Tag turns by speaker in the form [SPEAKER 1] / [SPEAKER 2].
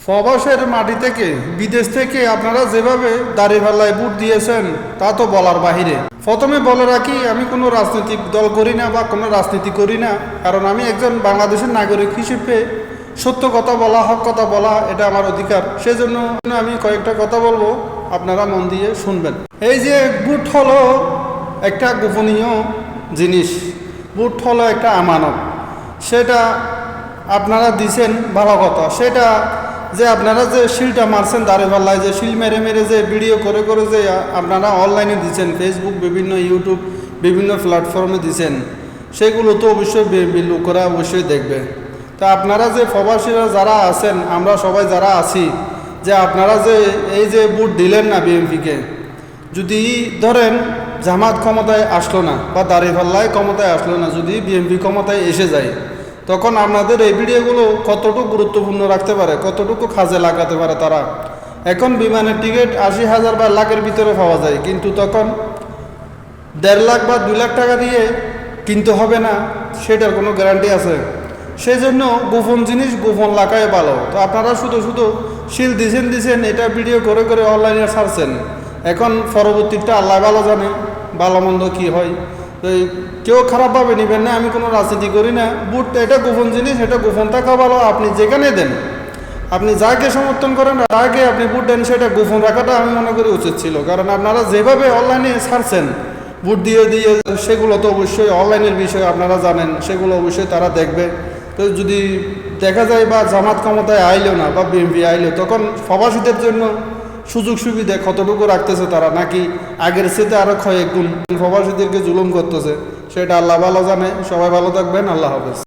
[SPEAKER 1] প্রবাসের মাটি থেকে বিদেশ থেকে আপনারা যেভাবে দাঁড়িপাল্লায় ভোট দিয়েছেন তা তো বলার বাহিরে। প্রথমে বলে রাখি, আমি কোনো রাজনৈতিক দল করি না বা কোনো রাজনীতি করি না, কারণ আমি একজন বাংলাদেশের নাগরিক হিসেবে সত্য কথা বলা, হক কথা বলা এটা আমার অধিকার। সেজন্য আমি কয়েকটা কথা বলবো, আপনারা মন দিয়ে শুনবেন। এই যে ভোট হলো একটা গোপনীয় জিনিস, ভোট হলো একটা আমানত, সেটা আপনারা দিছেন ভালো কথা। সেটা যে আপনারা যে শিলটা মারছেন দাঁড়িপাল্লায়, যে শিল মেরে মেরে যে ভিডিও করে করে যে আপনারা অনলাইনে দিচ্ছেন, ফেসবুক, বিভিন্ন ইউটিউব, বিভিন্ন প্ল্যাটফর্মে দিচ্ছেন, সেগুলো তো অবশ্যই লোকেরা অবশ্যই দেখবে। তা আপনারা যে প্রবাসীরা যারা আছেন, আমরা সবাই যারা আছি, যে আপনারা যে এই যে ভোট দিলেন না বিএনপিকে, যদি ধরেন জামাত ক্ষমতায় আসলো না বা দাঁড়িপাল্লায় ক্ষমতায় আসলো না, যদি বিএনপি ক্ষমতায় এসে যায়, তখন আপনাদের এই ভিডিওগুলো কতটুকু গুরুত্বপূর্ণ রাখতে পারে, কতটুকু কাজে লাগাতে পারে তারা। এখন বিমানের টিকিট 80,000 বা লাখের ভিতরে পাওয়া যায়, কিন্তু তখন 1.5 লাখ বা 2 লাখ টাকা দিয়ে কিনতে হবে না, সেটার কোনো গ্যারান্টি আছে? সেই জন্য গোপন জিনিস গোপন রাখাই ভালো। তো আপনারা শুধু শুধু শিল দিছেন এটা ভিডিও করে করে অনলাইনে ছাড়ছেন। এখন পরবর্তীটা আল্লাহ ভালো জানে ভালো মন্দ কী হয়। তো কেউ খারাপভাবে নেবেন না, আমি কোনো রাজনীতি করি না। ভোট এটা গোপন জিনিস, এটা গোপন থাকা ভালো। আপনি যেখানে দেন, আপনি যাকে সমর্থন করেন, যাকে আপনি ভোট দেন, সেটা গোপন রাখাটা আমি মনে করি উচিত ছিল। কারণ আপনারা যেভাবে অনলাইনে ছাড়ছেন ভোট দিয়ে দিয়ে, সেগুলো তো অবশ্যই অনলাইনের বিষয়, আপনারা জানেন, সেগুলো অবশ্যই তারা দেখবে। তো যদি দেখা যায় বা জামাত ক্ষমতায় আইলেও না বা বিএনপি আইলেও, তখন প্রবাসীদের জন্য সুযোগ সুবিধা কতটুকু রাখতেছে তারা, নাকি আগের সাথে আরও কয়েক গুণ প্রবাসীদেরকে জুলুম করতেছে, সেটা আল্লাহ ভালো জানে। সবাই ভালো থাকবেন, আল্লাহ হাফেজ।